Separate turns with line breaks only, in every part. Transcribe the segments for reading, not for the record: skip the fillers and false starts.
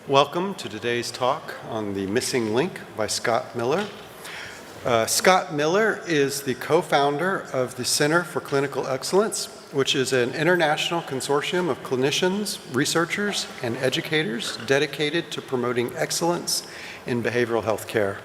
Welcome to today's talk on The Missing Link by Scott Miller. Scott Miller is the co-founder of the Center for Clinical Excellence, which is an international consortium of clinicians, researchers, and educators dedicated to promoting excellence in behavioral health care.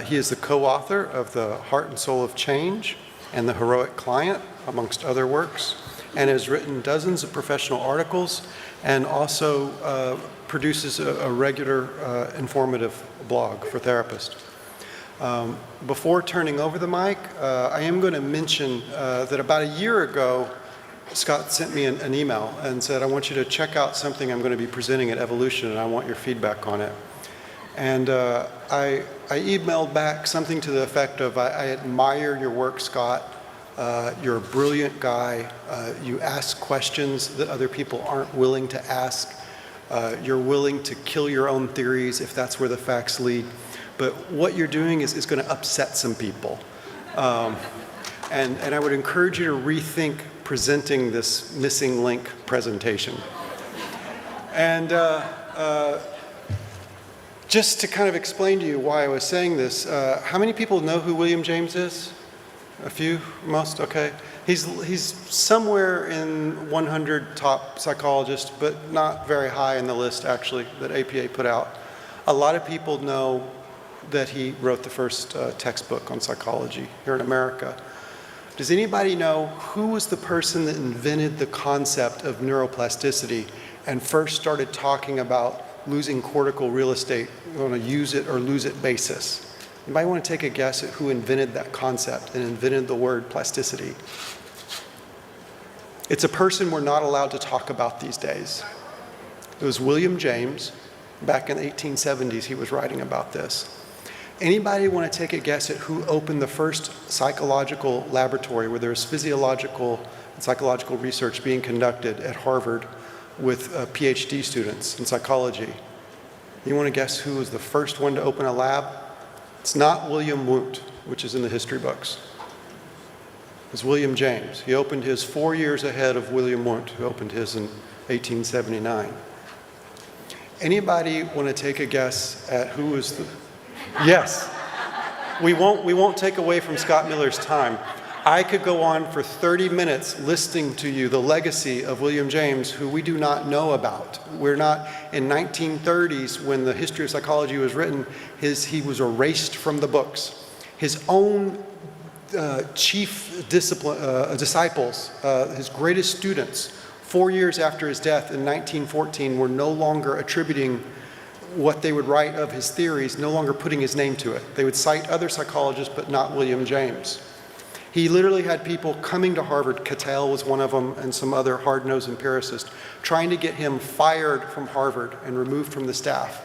He is the co-author of The Heart and Soul of Change and The Heroic Client, amongst other works, and has written dozens of professional articles and also produces a regular informative blog for therapists. Before turning over the mic, I am going to mention that about a year ago, Scott sent me an email and said, I want you to check out something I'm going to be presenting at Evolution, and I want your feedback on it. And I emailed back something to the effect of, I admire your work, Scott. You're a brilliant guy. You ask questions that other people aren't willing to ask. You're willing to kill your own theories if that's where the facts lead. But what you're doing is going to upset some people. And I would encourage you to rethink presenting this missing link presentation. And just to kind of explain to you why I was saying this, how many people know who William James is? A few? Most? Okay. He's somewhere in 100 top psychologists, but not very high in the list, actually, that APA put out. A lot of people know that he wrote the first textbook on psychology here in America. Does anybody know who was the person that invented the concept of neuroplasticity and first started talking about losing cortical real estate on a use it or lose it basis? Anybody want to take a guess at who invented that concept and invented the word plasticity? It's a person we're not allowed to talk about these days. It was William James. Back in the 1870s, he was writing about this. Anybody want to take a guess at who opened the first psychological laboratory where there was physiological and psychological research being conducted at Harvard with PhD students in psychology? You want to guess who was the first one to open a lab? It's not William Wundt, which is in the history books. It's William James. He opened his 4 years ahead of William Wundt, who opened his in 1879. Anybody want to take a guess at who was the... Yes. We won't take away from Scott Miller's time. I could go on for 30 minutes listing to you the legacy of William James, who we do not know about. We're not, in 1930s, when the history of psychology was written, he was erased from the books. His own chief disciples, his greatest students, 4 years after his death in 1914, were no longer attributing what they would write of his theories, no longer putting his name to it. They would cite other psychologists, but not William James. He literally had people coming to Harvard, Cattell was one of them, and some other hard-nosed empiricists, trying to get him fired from Harvard and removed from the staff.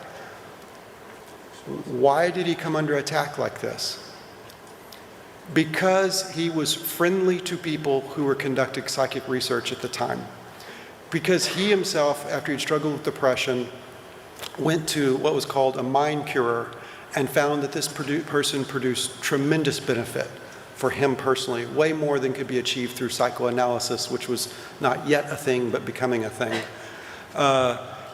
Why did he come under attack like this? Because he was friendly to people who were conducting psychic research at the time. Because he himself, after he'd struggled with depression, went to what was called a mind curer and found that this person produced tremendous benefit for him personally, way more than could be achieved through psychoanalysis, which was not yet a thing, but becoming a thing.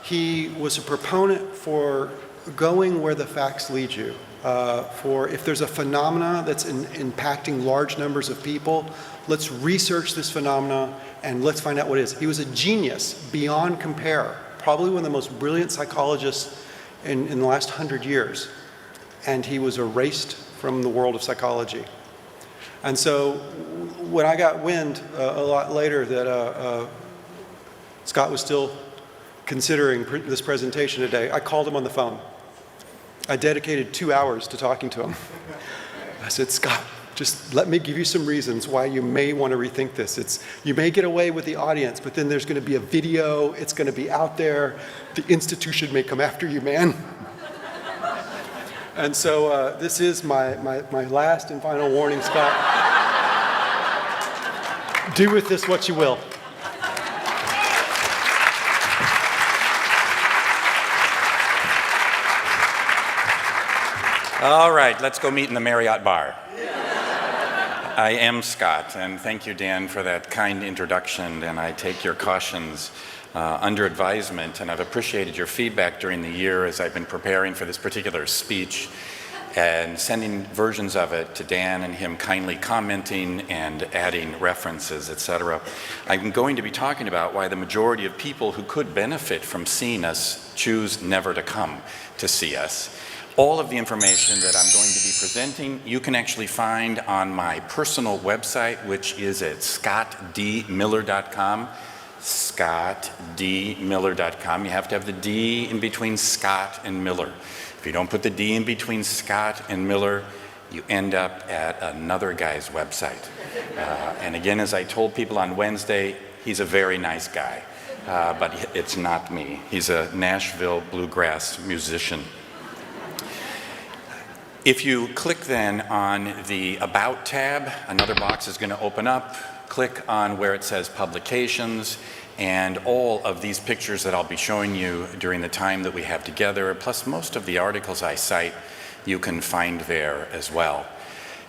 He was a proponent for going where the facts lead you. For if there's a phenomena that's impacting large numbers of people, let's research this phenomena and let's find out what it is. He was a genius beyond compare, probably one of the most brilliant psychologists in the last 100 years. And he was erased from the world of psychology. And so when I got wind a lot later that Scott was still considering this presentation today, I called him on the phone. I dedicated 2 hours to talking to him. I said, Scott, just let me give you some reasons why you may want to rethink this. You may get away with the audience, but then there's going to be a video, it's going to be out there, the institution may come after you, man. And so this is my last and final warning, Scott. Do with this what you will.
All right, let's go meet in the Marriott bar. I am Scott, and thank you, Dan, for that kind introduction, and I take your cautions under advisement, and I've appreciated your feedback during the year as I've been preparing for this particular speech and sending versions of it to Dan and him kindly commenting and adding references, etc. I'm going to be talking about why the majority of people who could benefit from seeing us choose never to come to see us. All of the information that I'm going to be presenting, you can actually find on my personal website, which is at scottdmiller.com. scottdmiller.com. You have to have the D in between Scott and Miller. If you don't put the D in between Scott and Miller, you end up at another guy's website. And again, as I told people on Wednesday, he's a very nice guy, but it's not me. He's a Nashville bluegrass musician. If you click then on the About tab, another box is going to open up. Click on where it says Publications, and all of these pictures that I'll be showing you during the time that we have together, plus most of the articles I cite, you can find there as well.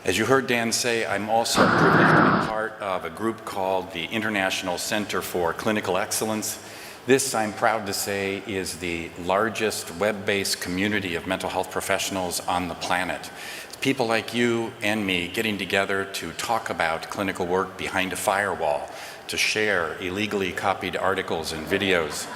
As you heard Dan say, I'm also privileged to be part of a group called the International Center for Clinical Excellence. This, I'm proud to say, is the largest web-based community of mental health professionals on the planet. It's people like you and me getting together to talk about clinical work behind a firewall, to share illegally copied articles and videos,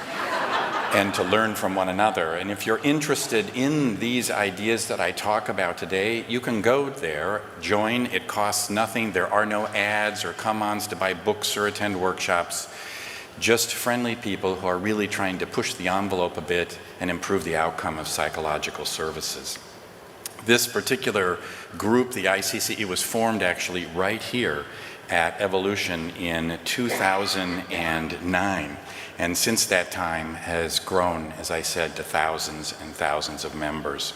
and to learn from one another. And if you're interested in these ideas that I talk about today, you can go there, join. It costs nothing. There are no ads or come-ons to buy books or attend workshops. Just friendly people who are really trying to push the envelope a bit and improve the outcome of psychological services. This particular group, the ICCE, was formed actually right here at Evolution in 2009. And since that time has grown, as I said, to thousands and thousands of members.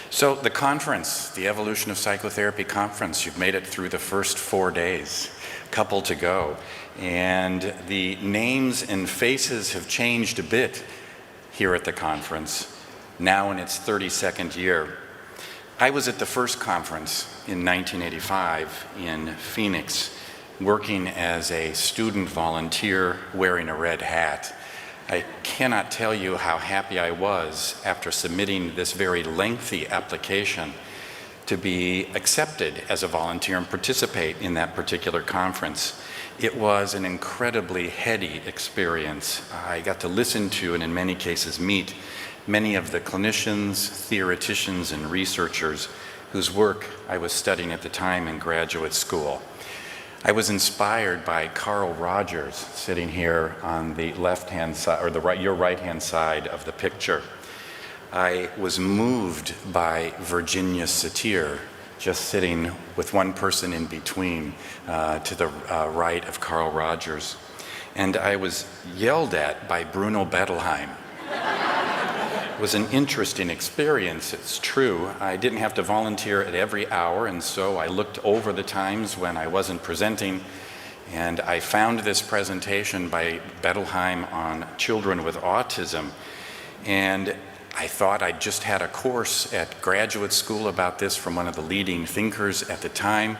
So the conference, the Evolution of Psychotherapy Conference, you've made it through the first 4 days, a couple to go. And the names and faces have changed a bit here at the conference, now in its 32nd year. I was at the first conference in 1985 in Phoenix, working as a student volunteer wearing a red hat. I cannot tell you how happy I was after submitting this very lengthy application to be accepted as a volunteer and participate in that particular conference. It was an incredibly heady experience. I got to listen to, and in many cases meet, many of the clinicians, theoreticians, and researchers whose work I was studying at the time in graduate school. I was inspired by Carl Rogers, sitting here on the left-hand side, or your right-hand side of the picture. I was moved by Virginia Satir, just sitting with one person in between to the right of Carl Rogers. And I was yelled at by Bruno Bettelheim. It was an interesting experience, it's true. I didn't have to volunteer at every hour, and so I looked over the times when I wasn't presenting, and I found this presentation by Bettelheim on children with autism, and I thought I'd just had a course at graduate school about this from one of the leading thinkers at the time,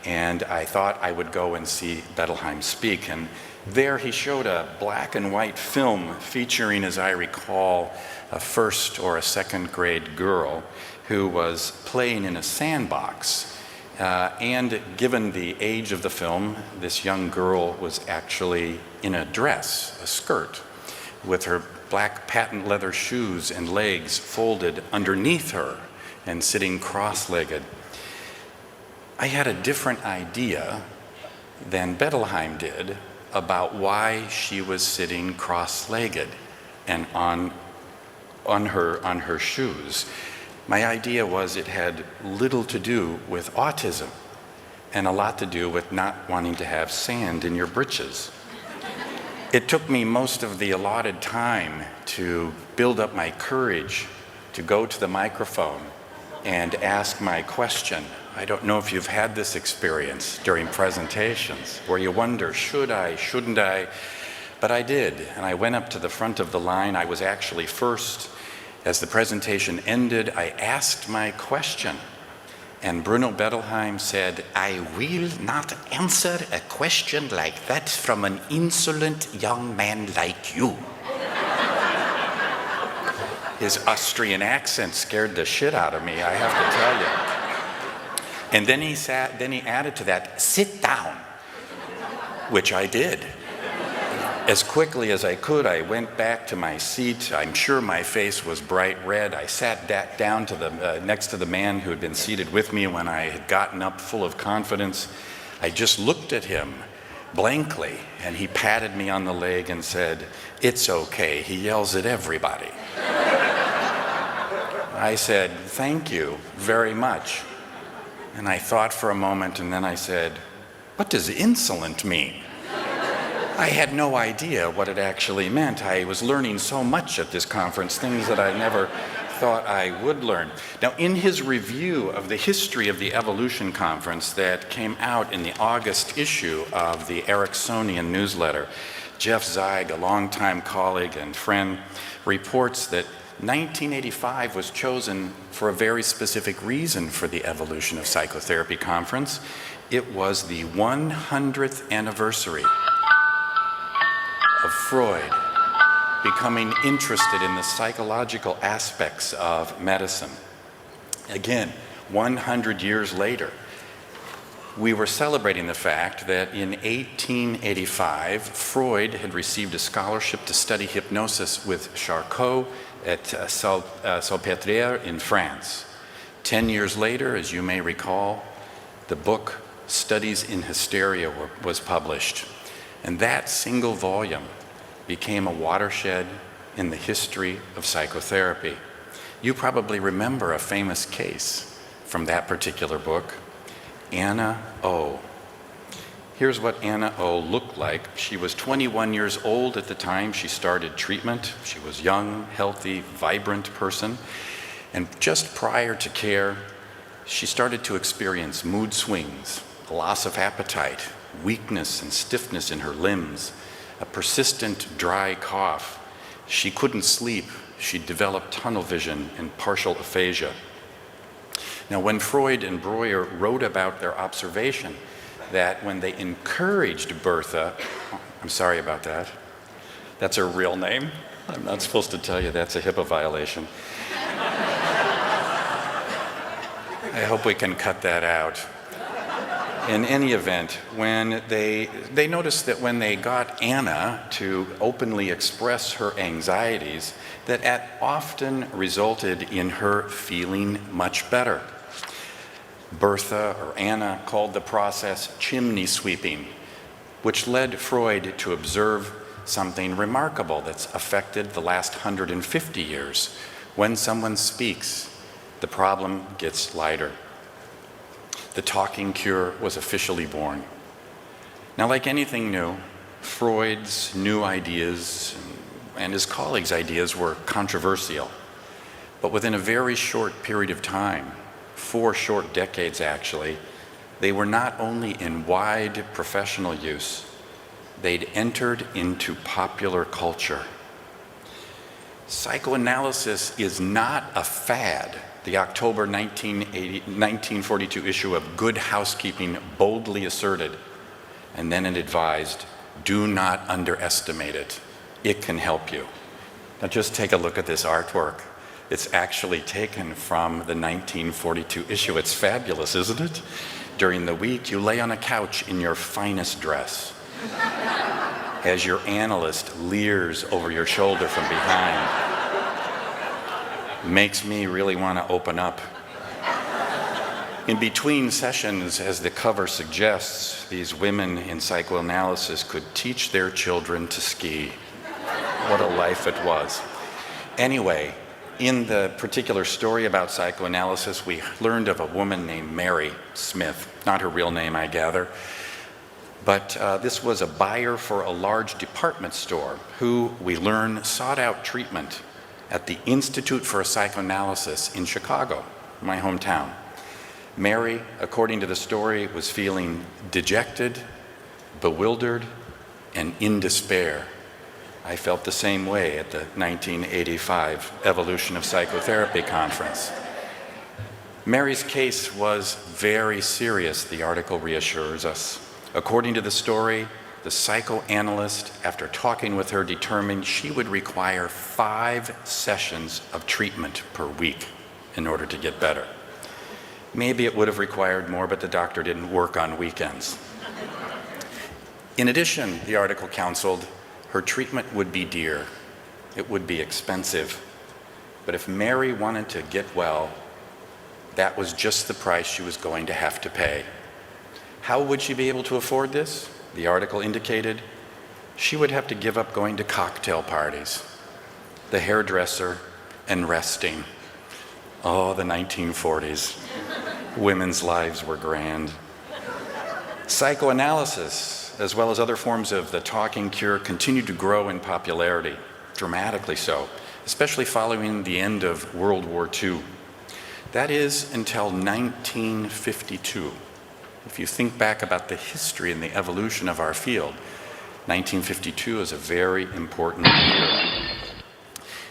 and I thought I would go and see Bettelheim speak. And there he showed a black and white film featuring, as I recall, a first or a second grade girl who was playing in a sandbox. And given the age of the film, this young girl was actually in a dress, a skirt, with her black patent leather shoes and legs folded underneath her and sitting cross-legged. I had a different idea than Bettelheim did about why she was sitting cross-legged and on her shoes. My idea was it had little to do with autism and a lot to do with not wanting to have sand in your britches. It took me most of the allotted time to build up my courage to go to the microphone and ask my question. I don't know if you've had this experience during presentations where you wonder, should I, shouldn't I? But I did, and I went up to the front of the line. I was actually first. As the presentation ended, I asked my question, And Bruno Bettelheim said, "I will not answer a question like that from an insolent young man like you." His Austrian accent scared the shit out of me, I have to tell you. And then he added to that, "Sit down," which I did. As quickly as I could, I went back to my seat. I'm sure my face was bright red. I sat down to next to the man who had been seated with me when I had gotten up full of confidence. I just looked at him blankly, and he patted me on the leg and said, "It's okay, he yells at everybody." I said, "Thank you very much." And I thought for a moment, and then I said, "What does insolent mean?" I had no idea what it actually meant. I was learning so much at this conference, things that I never thought I would learn. Now, in his review of the history of the Evolution Conference that came out in the August issue of the Ericksonian newsletter, Jeff Zeig, a longtime colleague and friend, reports that 1985 was chosen for a very specific reason for the Evolution of Psychotherapy Conference. It was the 100th anniversary of Freud becoming interested in the psychological aspects of medicine. Again, 100 years later, we were celebrating the fact that in 1885, Freud had received a scholarship to study hypnosis with Charcot at Salpêtrière in France. 10 years later, as you may recall, the book Studies in Hysteria was published. And that single volume became a watershed in the history of psychotherapy. You probably remember a famous case from that particular book, Anna O. Here's what Anna O looked like. She was 21 years old at the time she started treatment. She was young, healthy, vibrant person. And just prior to care, she started to experience mood swings, a loss of appetite, weakness and stiffness in her limbs, a persistent dry cough. She couldn't sleep. She developed tunnel vision and partial aphasia. Now, when Freud and Breuer wrote about their observation that when they encouraged Bertha, I'm sorry about that, that's her real name. I'm not supposed to tell you that's a HIPAA violation. I hope we can cut that out. In any event, when they noticed that when they got Anna to openly express her anxieties, that often resulted in her feeling much better. Bertha, or Anna, called the process chimney sweeping, which led Freud to observe something remarkable that's affected the last 150 years. When someone speaks, the problem gets lighter. The talking cure was officially born. Now, like anything new, Freud's new ideas and his colleagues' ideas were controversial. But within a very short period of time, 4 short decades actually, they were not only in wide professional use, they'd entered into popular culture. Psychoanalysis is not a fad. The October 1942 issue of Good Housekeeping boldly asserted, and then it advised, do not underestimate it. It can help you. Now just take a look at this artwork. It's actually taken from the 1942 issue. It's fabulous, isn't it? During the week, you lay on a couch in your finest dress as your analyst leers over your shoulder from behind. Makes me really want to open up. In between sessions, as the cover suggests, these women in psychoanalysis could teach their children to ski. What a life it was. Anyway, in the particular story about psychoanalysis, we learned of a woman named Mary Smith. Not her real name, I gather. But this was a buyer for a large department store who, we learn, sought out treatment at the Institute for Psychoanalysis in Chicago, my hometown. Mary, according to the story, was feeling dejected, bewildered, and in despair. I felt the same way at the 1985 Evolution of Psychotherapy Conference. Mary's case was very serious, the article reassures us. According to the story, the psychoanalyst, after talking with her, determined she would require 5 sessions of treatment per week in order to get better. Maybe it would have required more, but the doctor didn't work on weekends. In addition, the article counseled, her treatment would be dear. It would be expensive. But if Mary wanted to get well, that was just the price she was going to have to pay. How would she be able to afford this? The article indicated she would have to give up going to cocktail parties, the hairdresser, and resting. Oh, the 1940s. Women's lives were grand. Psychoanalysis, as well as other forms of the talking cure, continued to grow in popularity, dramatically so, especially following the end of World War II. That is until 1952. If you think back about the history and the evolution of our field, 1952 is a very important year.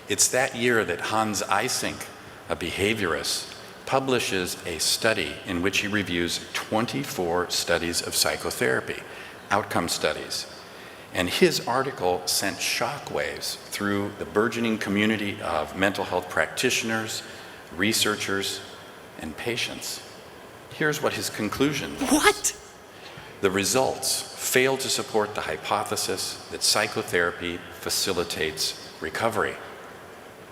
It's that year that Hans Eysenck, a behaviorist, publishes a study in which he reviews 24 studies of psychotherapy, outcome studies. And his article sent shockwaves through the burgeoning community of mental health practitioners, researchers, and patients. Here's what his conclusion was.
What?
The results fail to support the hypothesis that psychotherapy facilitates recovery.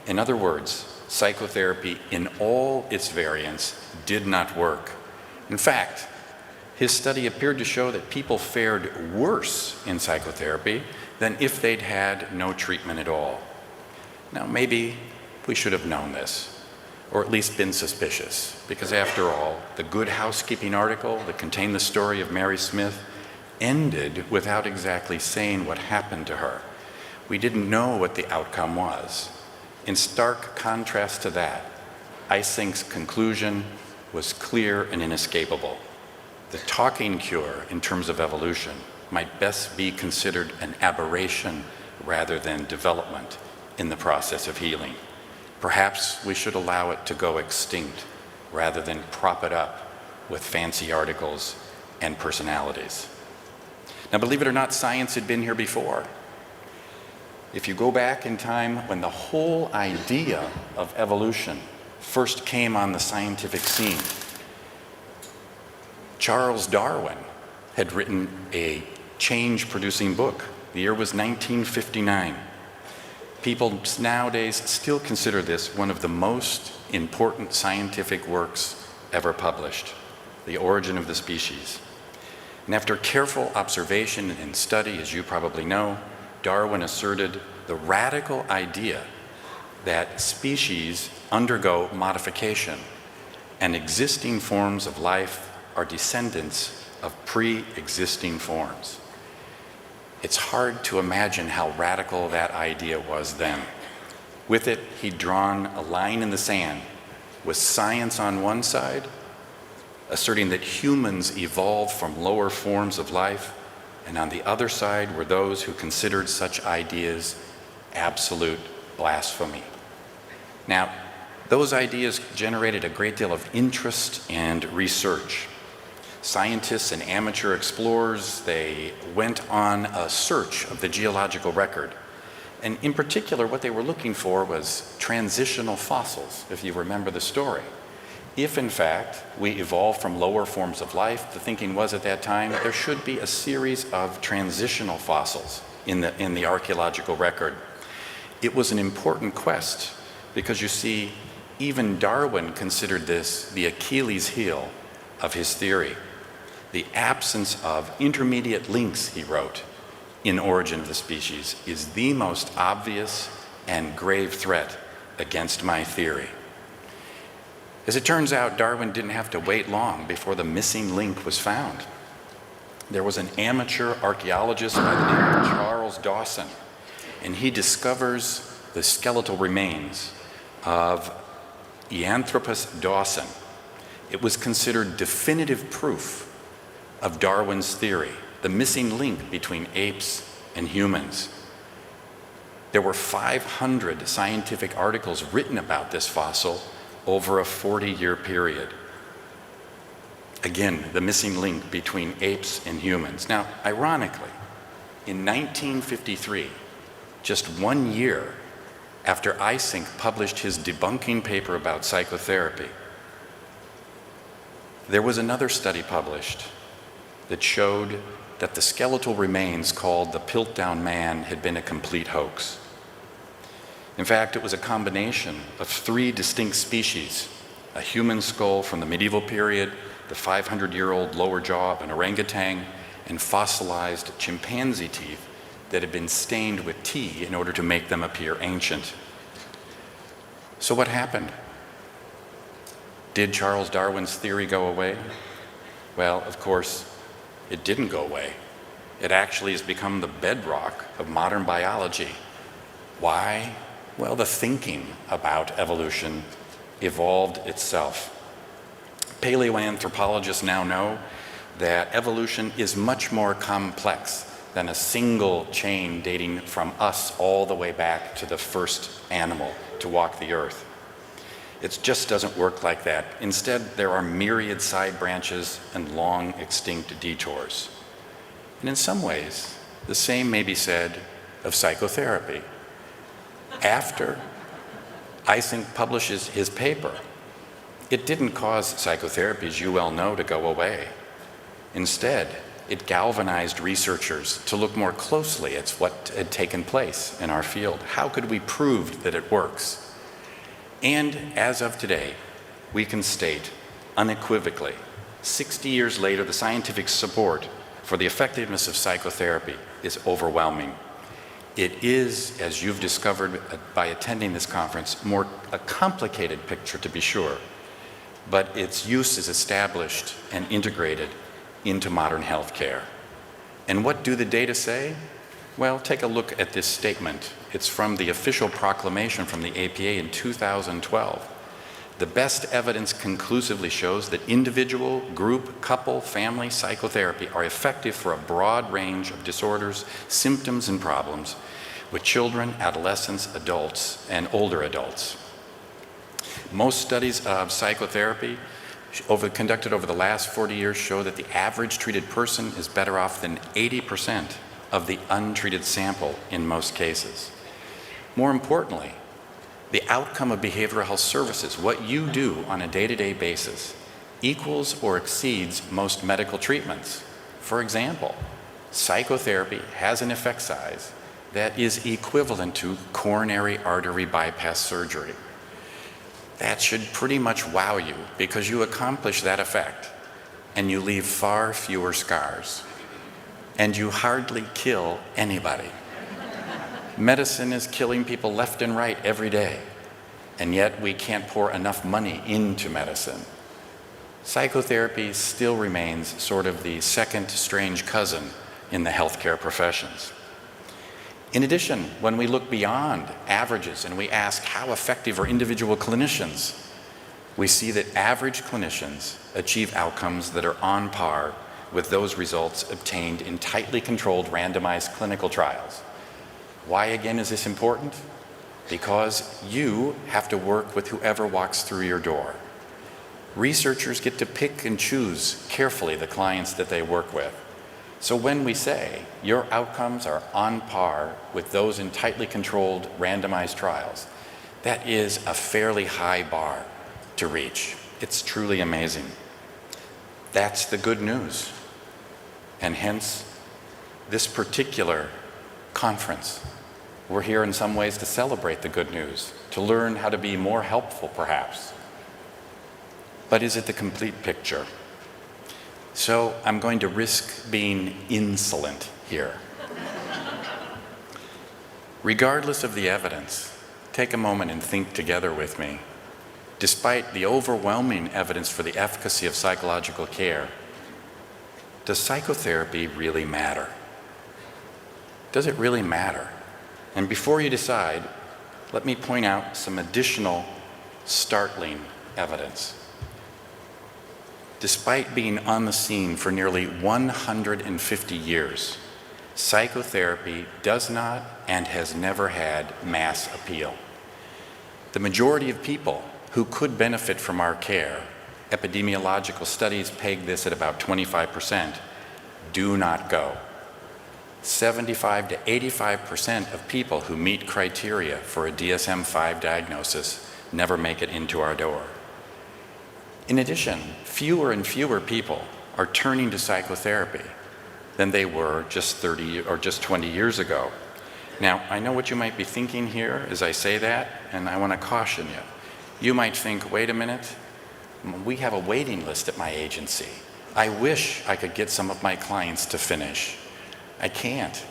In other words, psychotherapy in all its variants did not work. In fact, his study appeared to show that people fared worse in psychotherapy than if they'd had no treatment at all. Now, maybe we should have known this, or at least been suspicious, because after all, the Good Housekeeping article that contained the story of Mary Smith ended without exactly saying what happened to her. We didn't know what the outcome was. In stark contrast to that, Eysenck's conclusion was clear and inescapable. The talking cure, in terms of evolution, might best be considered an aberration rather than development in the process of healing. Perhaps we should allow it to go extinct rather than prop it up with fancy articles and personalities. Now, believe it or not, science had been here before. If you go back in time when the whole idea of evolution first came on the scientific scene, Charles Darwin had written a change-producing book. The year was 1959. People nowadays still consider this one of the most important scientific works ever published, The Origin of the Species. And after careful observation and study, as you probably know, Darwin asserted the radical idea that species undergo modification and existing forms of life are descendants of pre-existing forms. It's hard to imagine how radical that idea was then. With it, he'd drawn a line in the sand, with science on one side, asserting that humans evolved from lower forms of life, and on the other side were those who considered such ideas absolute blasphemy. Now, those ideas generated a great deal of interest and research. Scientists and amateur explorers, they went on a search of the geological record. And in particular, what they were looking for was transitional fossils, if you remember the story. If, in fact, we evolved from lower forms of life, the thinking was at that time, there should be a series of transitional fossils in the archaeological record. It was an important quest because, you see, even Darwin considered this the Achilles heel of his theory. The absence of intermediate links, he wrote, in Origin of the Species is the most obvious and grave threat against my theory. As it turns out, Darwin didn't have to wait long before the missing link was found. There was an amateur archaeologist by the name of Charles Dawson, and he discovers the skeletal remains of Eanthropus dawson. It was considered definitive proof of Darwin's theory, the missing link between apes and humans. There were 500 scientific articles written about this fossil, over a 40-year period. Again, the missing link between apes and humans. Now, ironically, in 1953, just 1 year after Eysenck published his debunking paper about psychotherapy, there was another study published that showed that the skeletal remains called the Piltdown Man had been a complete hoax. In fact, it was a combination of 3 distinct species: a human skull from the medieval period, the 500-year-old lower jaw of an orangutan, and fossilized chimpanzee teeth that had been stained with tea in order to make them appear ancient. So what happened? Did Charles Darwin's theory go away? Well, of course, it didn't go away. It actually has become the bedrock of modern biology. Why? Well, the thinking about evolution evolved itself. Paleoanthropologists now know that evolution is much more complex than a single chain dating from us all the way back to the first animal to walk the earth. It just doesn't work like that. Instead, there are myriad side branches and long extinct detours. And in some ways, the same may be said of psychotherapy. After Eysenck publishes his paper, it didn't cause psychotherapy, as you well know, to go away. Instead, it galvanized researchers to look more closely at what had taken place in our field. How could we prove that it works? And as of today, we can state unequivocally, 60 years later, the scientific support for the effectiveness of psychotherapy is overwhelming. It is, as you've discovered by attending this conference, a complicated picture to be sure, but its use is established and integrated into modern healthcare. And what do the data say? Well, take a look at this statement. It's from the official proclamation from the APA in 2012. The best evidence conclusively shows that individual, group, couple, family psychotherapy are effective for a broad range of disorders, symptoms, and problems with children, adolescents, adults, and older adults. Most studies of psychotherapy conducted over the last 40 years show that the average treated person is better off than 80% of the untreated sample in most cases. More importantly, the outcome of behavioral health services, what you do on a day-to-day basis, equals or exceeds most medical treatments. For example, psychotherapy has an effect size that is equivalent to coronary artery bypass surgery. That should pretty much wow you, because you accomplish that effect and you leave far fewer scars. And you hardly kill anybody. Medicine is killing people left and right every day, and yet we can't pour enough money into medicine. Psychotherapy still remains sort of the second strange cousin in the healthcare professions. In addition, when we look beyond averages and we ask how effective are individual clinicians, we see that average clinicians achieve outcomes that are on par with those results obtained in tightly controlled randomized clinical trials. Why again is this important? Because you have to work with whoever walks through your door. Researchers get to pick and choose carefully the clients that they work with. So when we say your outcomes are on par with those in tightly controlled randomized trials, that is a fairly high bar to reach. It's truly amazing. That's the good news. And hence, this particular conference, we're here in some ways to celebrate the good news, to learn how to be more helpful perhaps. But is it the complete picture? So I'm going to risk being insolent here. Regardless of the evidence, take a moment and think together with me. Despite the overwhelming evidence for the efficacy of psychological care, does psychotherapy really matter? Does it really matter? And before you decide, let me point out some additional startling evidence. Despite being on the scene for nearly 150 years, psychotherapy does not and has never had mass appeal. The majority of people who could benefit from our care, epidemiological studies peg this at about 25%, do not go. 75 to 85% of people who meet criteria for a DSM-5 diagnosis never make it into our door. In addition, fewer and fewer people are turning to psychotherapy than they were just 30 or just 20 years ago. Now, I know what you might be thinking here as I say that, and I want to caution you. You might think, wait a minute, we have a waiting list at my agency. I wish I could get some of my clients to finish. I can't.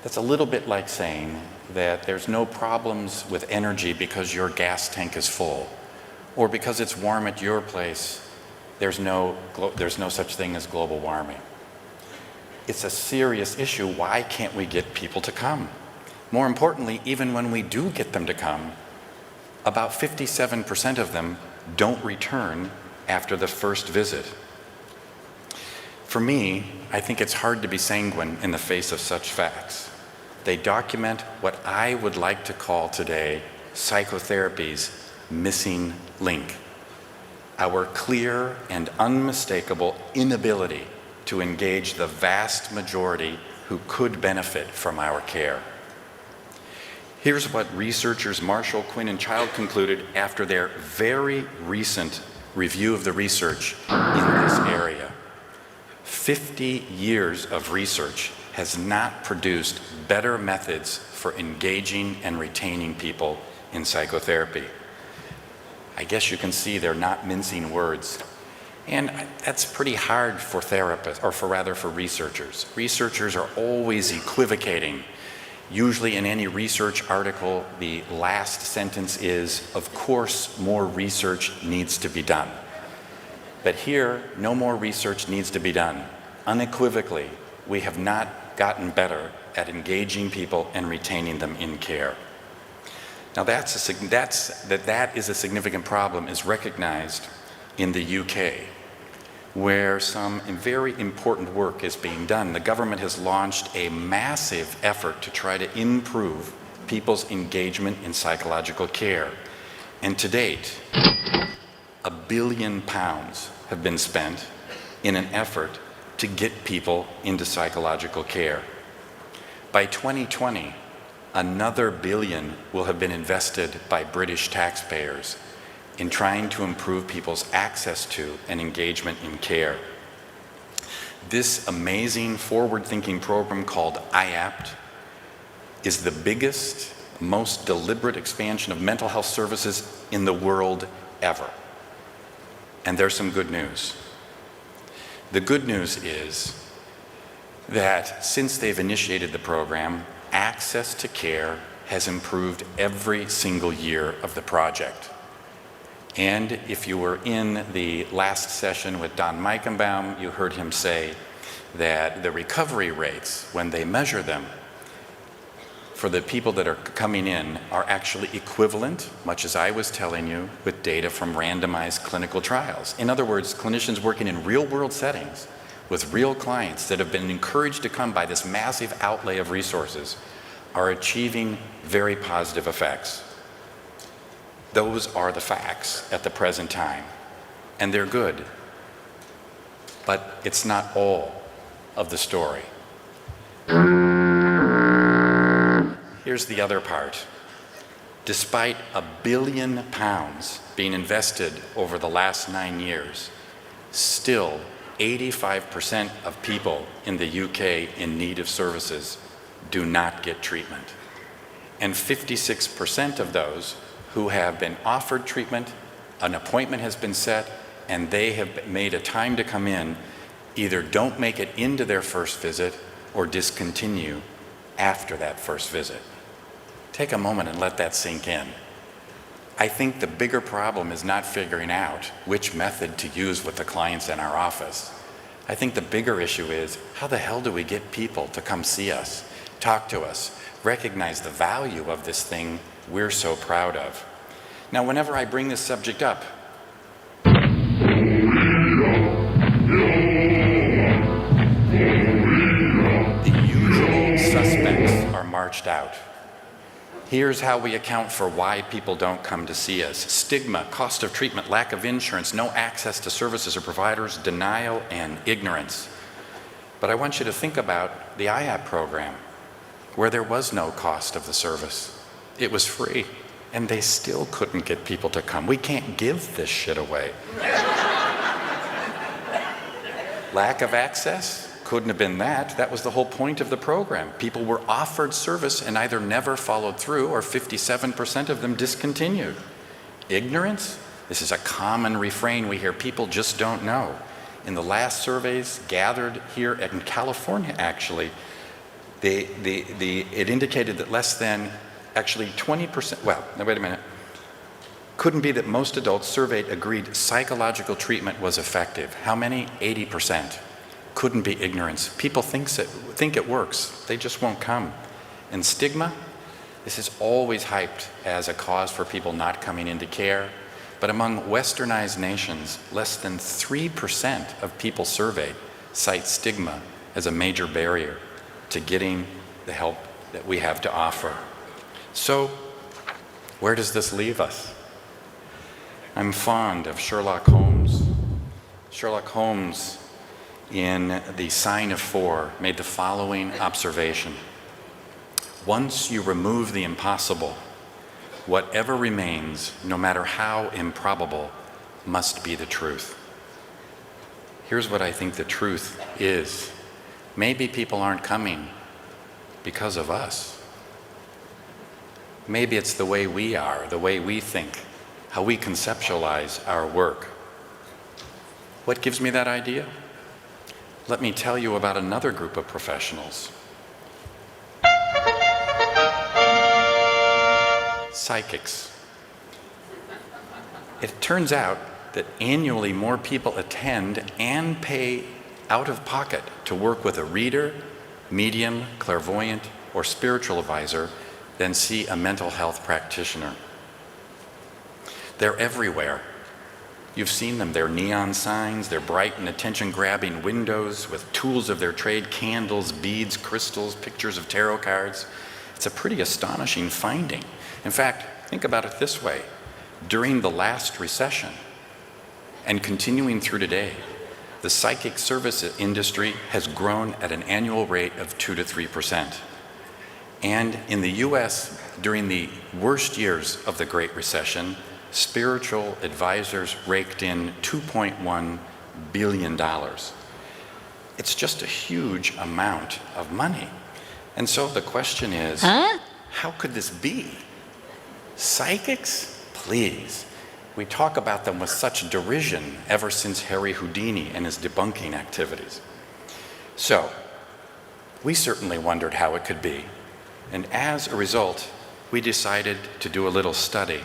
That's a little bit like saying that there's no problems with energy because your gas tank is full, or because it's warm at your place, there's no such thing as global warming. It's a serious issue. Why can't we get people to come? More importantly, even when we do get them to come, about 57% of them don't return after the first visit. For me, I think it's hard to be sanguine in the face of such facts. They document what I would like to call today psychotherapy's missing link, our clear and unmistakable inability to engage the vast majority who could benefit from our care. Here's what researchers Marshall, Quinn, and Child concluded after their very recent review of the research in this area. 50 years of research has not produced better methods for engaging and retaining people in psychotherapy. I guess you can see they're not mincing words. And that's pretty hard for therapists, or for researchers. Researchers are always equivocating. Usually in any research article, the last sentence is, of course, more research needs to be done. But here, no more research needs to be done. Unequivocally, we have not gotten better at engaging people and retaining them in care. Now that is a significant problem is recognized in the UK, where some very important work is being done. The government has launched a massive effort to try to improve people's engagement in psychological care. And to date, £1 billion have been spent in an effort to get people into psychological care. By 2020, another $1 billion will have been invested by British taxpayers in trying to improve people's access to and engagement in care. This amazing forward-thinking program called IAPT is the biggest, most deliberate expansion of mental health services in the world ever. And there's some good news. The good news is that since they've initiated the program, access to care has improved every single year of the project. And if you were in the last session with Don Meichenbaum, you heard him say that the recovery rates, when they measure them, for the people that are coming in are actually equivalent, much as I was telling you, with data from randomized clinical trials. In other words, clinicians working in real-world settings with real clients that have been encouraged to come by this massive outlay of resources are achieving very positive effects. Those are the facts at the present time, and they're good. But it's not all of the story. Here's the other part. Despite £1 billion being invested over the last 9 years, still 85% of people in the UK in need of services do not get treatment. And 56% of those who have been offered treatment, an appointment has been set, and they have made a time to come in, either don't make it into their first visit or discontinue after that first visit. Take a moment and let that sink in. I think the bigger problem is not figuring out which method to use with the clients in our office. I think the bigger issue is, how the hell do we get people to come see us, talk to us, recognize the value of this thing we're so proud of? Now, whenever I bring this subject up, the usual suspects are marched out. Here's how we account for why people don't come to see us. Stigma, cost of treatment, lack of insurance, no access to services or providers, denial, and ignorance. But I want you to think about the IAPT program, where there was no cost of the service. It was free, and they still couldn't get people to come. We can't give this shit away. Lack of access? Couldn't have been that. That was the whole point of the program. People were offered service and either never followed through, or 57% of them discontinued. Ignorance? This is a common refrain we hear. People just don't know. In the last surveys gathered here in California, actually, it indicated that less than, actually 20%, well, now wait a minute. Couldn't be that most adults surveyed agreed psychological treatment was effective. How many? 80%. Couldn't be ignorance. People think it works. They just won't come. And stigma? This is always hyped as a cause for people not coming into care. But among westernized nations, less than 3% of people surveyed cite stigma as a major barrier to getting the help that we have to offer. So, where does this leave us? I'm fond of Sherlock Holmes. Sherlock Holmes, in The Sign of Four, made the following observation. Once you remove the impossible, whatever remains, no matter how improbable, must be the truth. Here's what I think the truth is. Maybe people aren't coming because of us. Maybe it's the way we are, the way we think, how we conceptualize our work. What gives me that idea? Let me tell you about another group of professionals. Psychics. It turns out that annually more people attend and pay out of pocket to work with a reader, medium, clairvoyant, or spiritual advisor than see a mental health practitioner. They're everywhere. You've seen them. They're neon signs, they're bright and attention-grabbing windows with tools of their trade, candles, beads, crystals, pictures of tarot cards. It's a pretty astonishing finding. In fact, think about it this way. During the last recession, and continuing through today, the psychic service industry has grown at an annual rate of 2 to 3%. And in the US, during the worst years of the Great Recession, spiritual advisors raked in $2.1 billion. It's just a huge amount of money. And so the question is, how could this be? Psychics? Please. We talk about them with such derision ever since Harry Houdini and his debunking activities. So, we certainly wondered how it could be. And as a result, we decided to do a little study.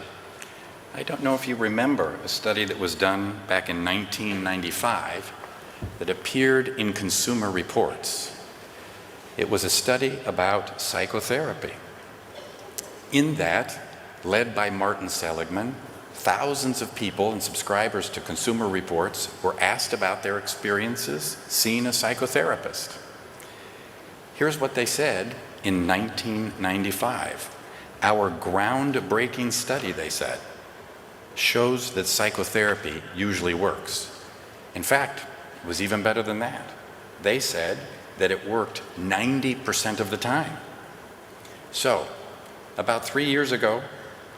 I don't know if you remember a study that was done back in 1995 that appeared in Consumer Reports. It was a study about psychotherapy. In that, led by Martin Seligman, thousands of people and subscribers to Consumer Reports were asked about their experiences seeing a psychotherapist. Here's what they said in 1995. Our groundbreaking study, they said, shows that psychotherapy usually works. In fact, it was even better than that. They said that it worked 90% of the time. So, about 3 years ago,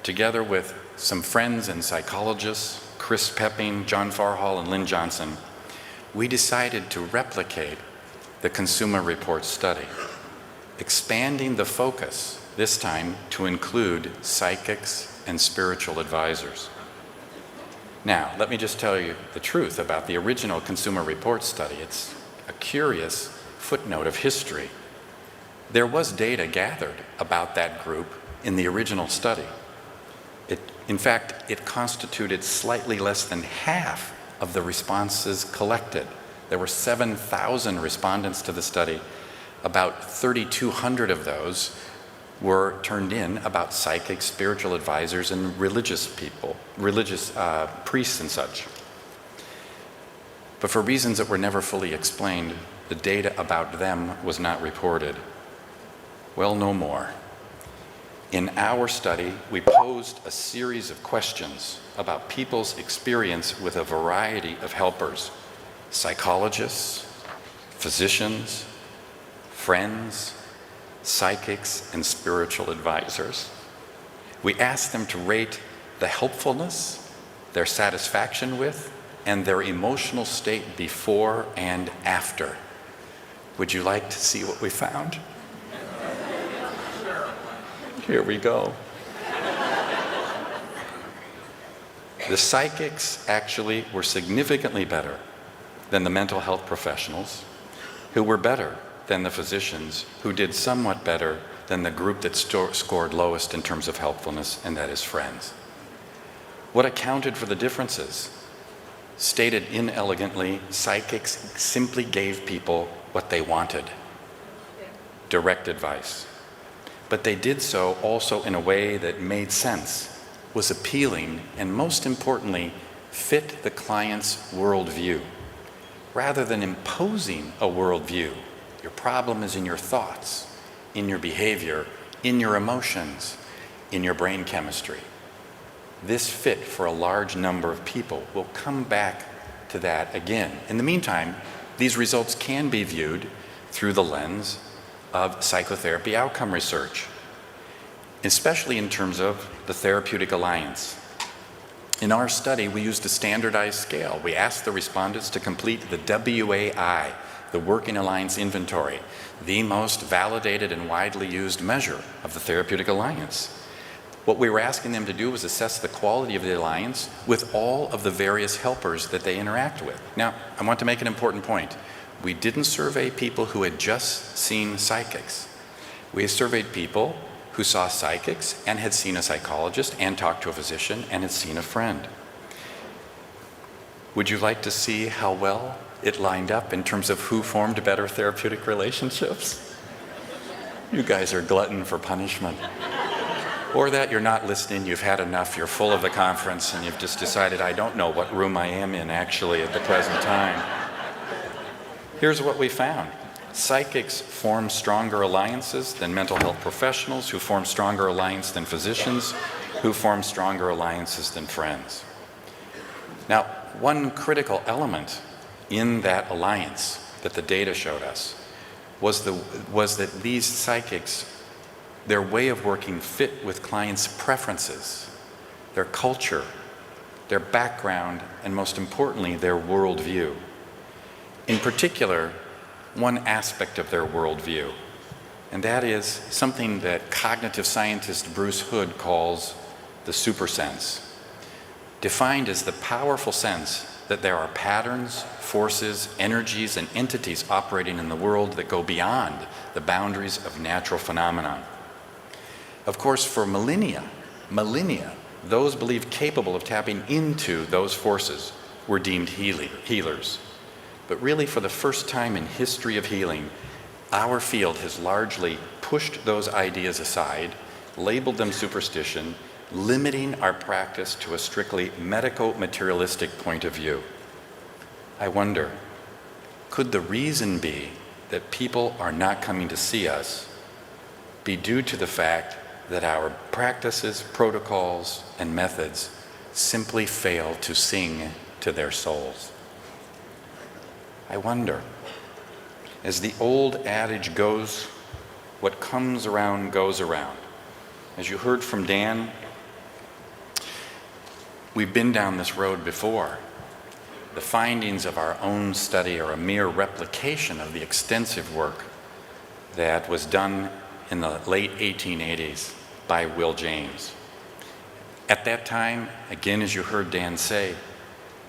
together with some friends and psychologists, Chris Pepping, John Farhall, and Lynn Johnson, we decided to replicate the Consumer Reports study, expanding the focus this time to include psychics and spiritual advisors. Now, let me just tell you the truth about the original Consumer Reports study. It's a curious footnote of history. There was data gathered about that group in the original study. In fact, it constituted slightly less than half of the responses collected. There were 7,000 respondents to the study. About 3,200 of those were turned in about psychics, spiritual advisors, and religious people, priests and such. But for reasons that were never fully explained, the data about them was not reported. Well, no more. In our study, we posed a series of questions about people's experience with a variety of helpers: psychologists, physicians, friends, psychics, and spiritual advisors. We asked them to rate the helpfulness, their satisfaction with, and their emotional state before and after. Would you like to see what we found? Here we go. The psychics actually were significantly better than the mental health professionals, who were better than the physicians, who did somewhat better than the group that scored lowest in terms of helpfulness, and that is friends. What accounted for the differences? Stated inelegantly, psychics simply gave people what they wanted: direct advice. But they did so also in a way that made sense, was appealing, and most importantly, fit the client's worldview. Rather than imposing a worldview, your problem is in your thoughts, in your behavior, in your emotions, in your brain chemistry. This fit for a large number of people. We'll come back to that again. In the meantime, these results can be viewed through the lens of psychotherapy outcome research, especially in terms of the therapeutic alliance. In our study, we used a standardized scale. We asked the respondents to complete the WAI, the Working Alliance Inventory, the most validated and widely used measure of the therapeutic alliance. What we were asking them to do was assess the quality of the alliance with all of the various helpers that they interact with. Now, I want to make an important point. We didn't survey people who had just seen psychics. We surveyed people who saw psychics and had seen a psychologist and talked to a physician and had seen a friend. Would you like to see how well it lined up in terms of who formed better therapeutic relationships? You guys are glutton for punishment. Or that you're not listening, you've had enough, you're full of the conference, and you've just decided, I don't know what room I am in actually at the present time. Here's what we found. Psychics form stronger alliances than mental health professionals, who form stronger alliances than physicians, who form stronger alliances than friends. Now, one critical element in that alliance that the data showed us was that these psychics, their way of working fit with clients' preferences, their culture, their background, and most importantly, their worldview. In particular, one aspect of their worldview, and that is something that cognitive scientist Bruce Hood calls the supersense, defined as the powerful sense that there are patterns, forces, energies, and entities operating in the world that go beyond the boundaries of natural phenomena. Of course, for millennia, those believed capable of tapping into those forces were deemed healers. But really, for the first time in history of healing, our field has largely pushed those ideas aside, labeled them superstition, limiting our practice to a strictly medico-materialistic point of view. I wonder, could the reason be that people are not coming to see us be due to the fact that our practices, protocols, and methods simply fail to sing to their souls? I wonder, as the old adage goes, what comes around goes around. As you heard from Dan, we've been down this road before. The findings of our own study are a mere replication of the extensive work that was done in the late 1880s by Will James. At that time, again, as you heard Dan say,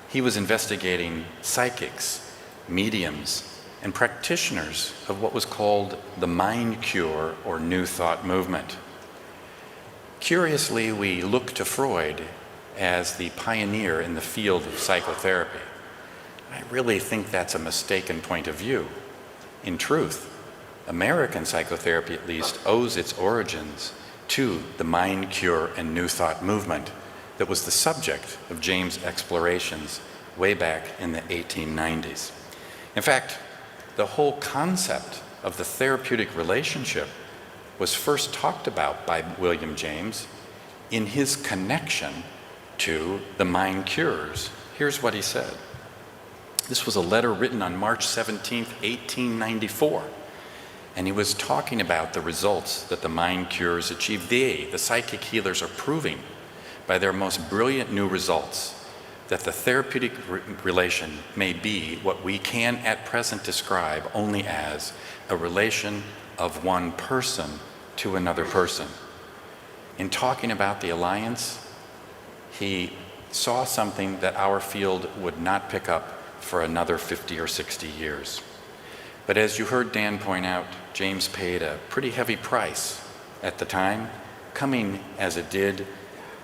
he was investigating psychics, mediums, and practitioners of what was called the mind cure or New Thought movement. Curiously, we look to Freud as the pioneer in the field of psychotherapy. I really think that's a mistaken point of view. In truth, American psychotherapy at least owes its origins to the mind cure and New Thought movement that was the subject of James' explorations way back in the 1890s. In fact, the whole concept of the therapeutic relationship was first talked about by William James in his connection to the mind cures. Here's what he said. This was a letter written on March 17, 1894. And he was talking about the results that the mind cures achieve. The psychic healers, are proving by their most brilliant new results that the therapeutic relation may be what we can at present describe only as a relation of one person to another person. In talking about the alliance, he saw something that our field would not pick up for another 50 or 60 years. But as you heard Dan point out, James paid a pretty heavy price at the time, coming as it did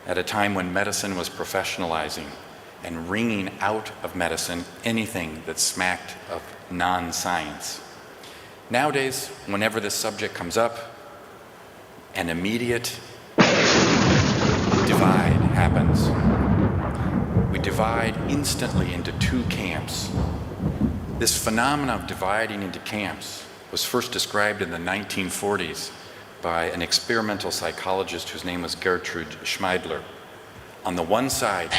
at a time when medicine was professionalizing and wringing out of medicine anything that smacked of non-science. Nowadays, whenever this subject comes up, an immediate divide happens. We divide instantly into two camps. This phenomenon of dividing into camps was first described in the 1940s by an experimental psychologist whose name was Gertrude Schmeidler. On the one side of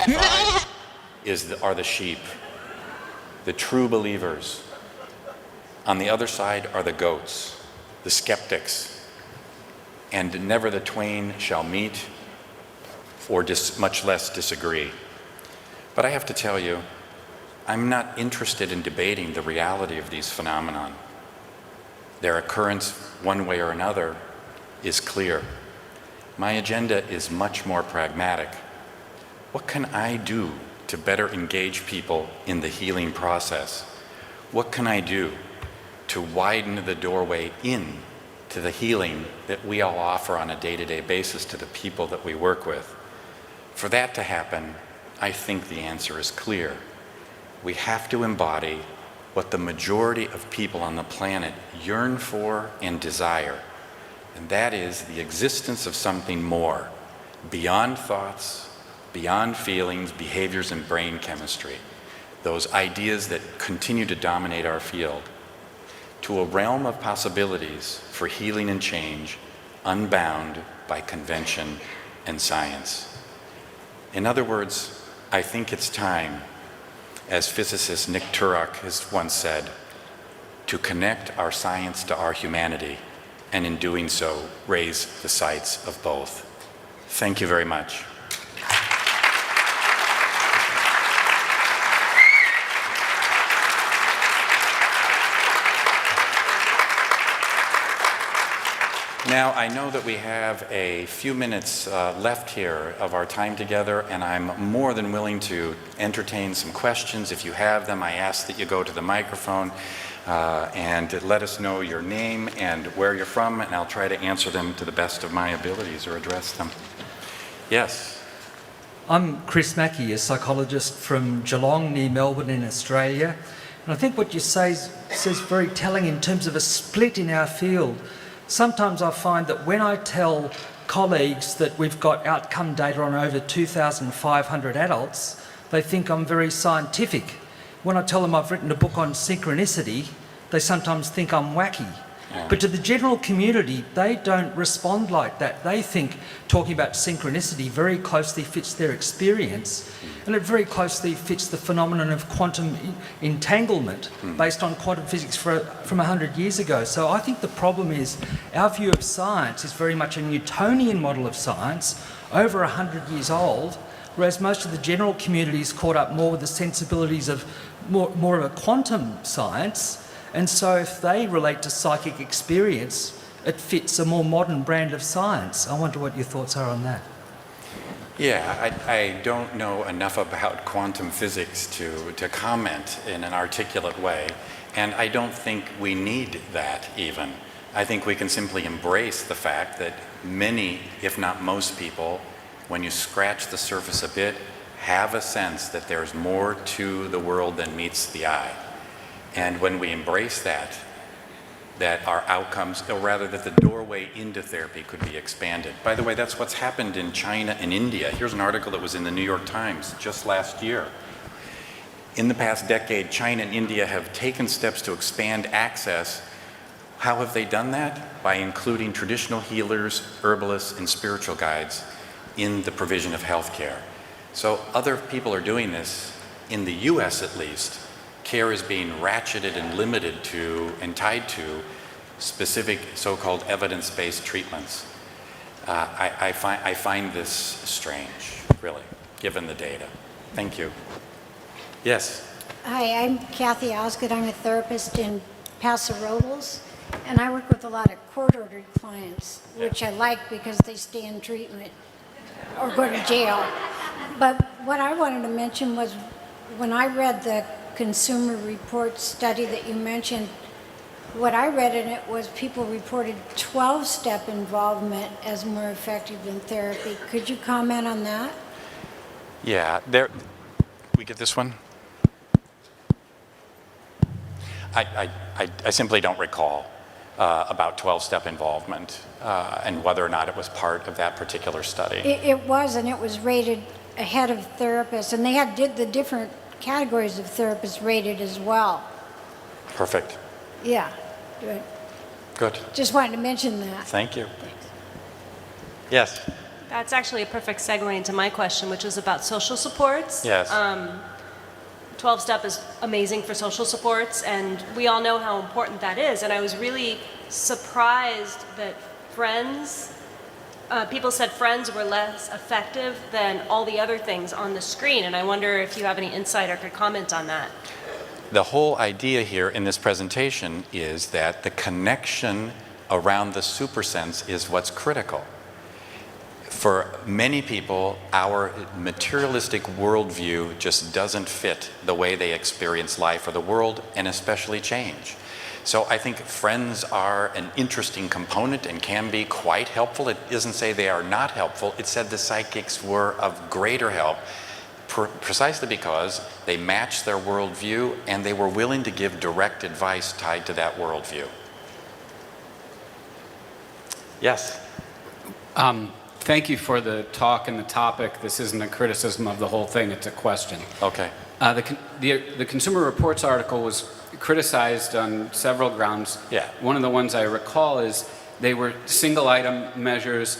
the divide are the sheep, the true believers. On the other side are the goats, the skeptics. And never the twain shall meet, or much less disagree. But I have to tell you, I'm not interested in debating the reality of these phenomenon. Their occurrence, one way or another, is clear. My agenda is much more pragmatic. What can I do to better engage people in the healing process? What can I do to widen the doorway in to the healing that we all offer on a day-to-day basis to the people that we work with? For that to happen, I think the answer is clear. We have to embody what the majority of people on the planet yearn for and desire, and that is the existence of something more, beyond thoughts, beyond feelings, behaviors, and brain chemistry, those ideas that continue to dominate our field, to a realm of possibilities for healing and change, unbound by convention and science. In other words, I think it's time, as physicist Nick Turok has once said, to connect our science to our humanity, and in doing so, raise the sights of both. Thank you very much. Now, I know that we have a few minutes left here of our time together, and I'm more than willing to entertain some questions. If you have them, I ask that you go to the microphone and let us know your name and where you're from, and I'll try to answer them to the best of my abilities or address them. Yes?
I'm Chris Mackay, a psychologist from Geelong, near Melbourne in Australia. And I think what you say is very telling in terms of a split in our field. Sometimes I find that when I tell colleagues that we've got outcome data on over 2,500 adults, they think I'm very scientific. When I tell them I've written a book on synchronicity, they sometimes think I'm wacky.
Yeah.
But to the general community, they don't respond like that. They think talking about synchronicity very closely fits their experience, and it very closely fits the phenomenon of quantum entanglement based on quantum physics from 100 years ago. So I think the problem is our view of science is very much a Newtonian model of science, over 100 years old, whereas most of the general community is caught up more with the sensibilities of more of a quantum science. And so if they relate to psychic experience, it fits a more modern brand of science. I wonder what your thoughts are on that.
Yeah, I don't know enough about quantum physics to comment in an articulate way, and I don't think we need that even. I think we can simply embrace the fact that many, if not most people, when you scratch the surface a bit, have a sense that there's more to the world than meets the eye. And when we embrace that our outcomes, or rather that the doorway into therapy could be expanded. By the way, that's what's happened in China and India. Here's an article that was in the New York Times just last year. In the past decade, China and India have taken steps to expand access How have they done that? By including traditional healers, herbalists, and spiritual guides in the provision of healthcare. So other people are doing this. In the US at least, care is being ratcheted and limited to and tied to specific so-called evidence-based treatments. I find this strange, really, given the data. Thank you. Yes?
Hi, I'm Cathy Osgood. I'm a therapist in Paso Robles, and I work with a lot of court-ordered clients, which I like because they stay in treatment or go to jail. But what I wanted to mention was when I read the Consumer Reports study that you mentioned, what I read in it was people reported 12-step involvement as more effective than therapy. Could you comment on that?
Yeah, we get this one? I simply don't recall about 12-step involvement and whether or not it was part of that particular study.
It was, and it was rated ahead of therapists, and they did the different categories of therapists rated as well.
Perfect.
Yeah, good.
Good.
Just wanted to mention that.
Thank you.
Thanks.
Yes.
That's actually a perfect segue into my question, which was about social supports.
Yes.
12-step is amazing for social supports, and we all know how important that is. And I was really surprised that people said friends were less effective than all the other things on the screen. And I wonder if you have any insight or could comment on that.
The whole idea here in this presentation is that the connection around the supersense is what's critical. For many people, our materialistic worldview just doesn't fit the way they experience life or the world, and especially change. So I think friends are an interesting component and can be quite helpful. It doesn't say they are not helpful. It said the psychics were of greater help precisely because they matched their worldview and they were willing to give direct advice tied to that worldview. Yes?
Thank you for the talk and the topic. This isn't a criticism of the whole thing, it's a question.
Okay.
The Consumer Reports article was criticized on several grounds.
Yeah.
One of the ones I recall is they were single item measures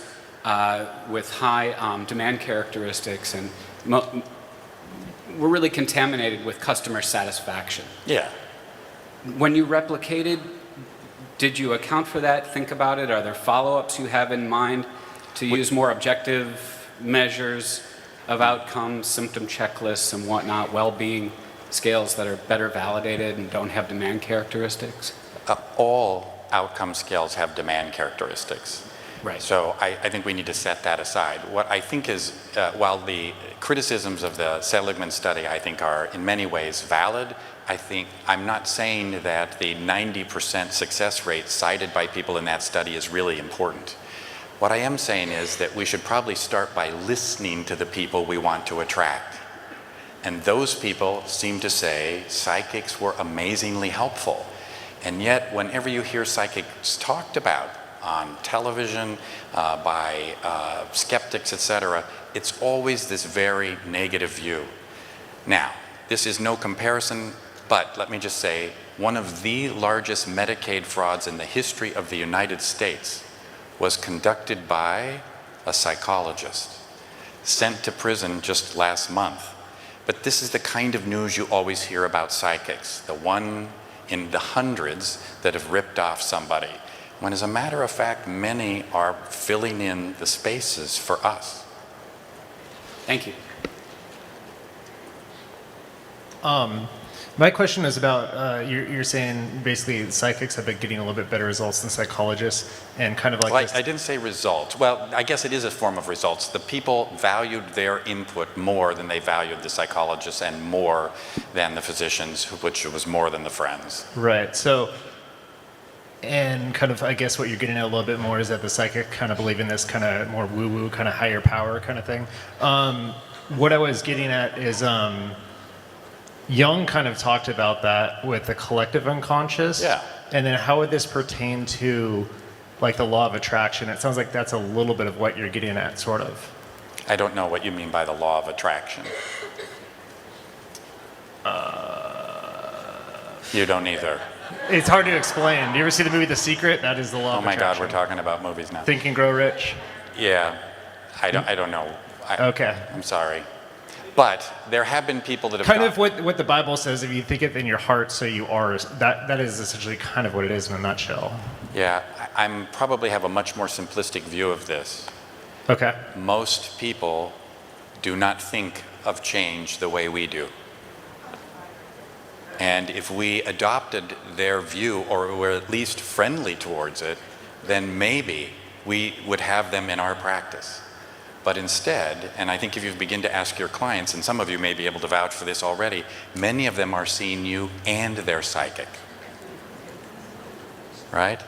with high demand characteristics and were really contaminated with customer satisfaction.
Yeah.
When you replicated, did you account for that? Think about it? Are there follow-ups you have in mind to use more objective measures of outcomes, symptom checklists and whatnot, well-being scales that are better validated and don't have demand characteristics?
All outcome scales have demand characteristics.
Right.
So I think we need to set that aside. What I think is, while the criticisms of the Seligman study I think are in many ways valid, I'm not saying that the 90% success rate cited by people in that study is really important. What I am saying is that we should probably start by listening to the people we want to attract. And those people seem to say psychics were amazingly helpful. And yet, whenever you hear psychics talked about on television, by skeptics, etc., it's always this very negative view. Now, this is no comparison, but let me just say, one of the largest Medicaid frauds in the history of the United States was conducted by a psychologist, sent to prison just last month. But this is the kind of news you always hear about psychics, the one in the hundreds that have ripped off somebody, when as a matter of fact, many are filling in the spaces for us.
Thank you.
My question is about, you're saying basically psychics have been getting a little bit better results than psychologists, and kind of like
Well,
this.
I didn't say results. Well, I guess it is a form of results. The people valued their input more than they valued the psychologists and more than the physicians, which was more than the friends.
Right. So, and kind of, I guess what you're getting at a little bit more is that the psychic kind of believe in this kind of more woo-woo, kind of higher power kind of thing. What I was getting at is, Jung kind of talked about that with the collective unconscious.
Yeah.
And then how would this pertain to like the law of attraction? It sounds like that's a little bit of what you're getting at, sort of.
I don't know what you mean by the law of attraction. You don't either.
It's hard to explain. Do you ever see the movie The Secret? That is the law
Oh
of
my God,
attraction.
we're talking about movies now.
Think and Grow Rich.
Yeah, I don't know.
Okay.
I'm sorry. But there have been people that have
Kind of what the Bible says, if you think it in your heart, so you are. That is essentially kind of what it is in a nutshell.
Yeah, I'm probably have a much more simplistic view of this.
Okay.
Most people do not think of change the way we do. And if we adopted their view, or were at least friendly towards it, then maybe we would have them in our practice. But instead, and I think if you begin to ask your clients, and some of you may be able to vouch for this already, many of them are seeing you and their psychic. Right?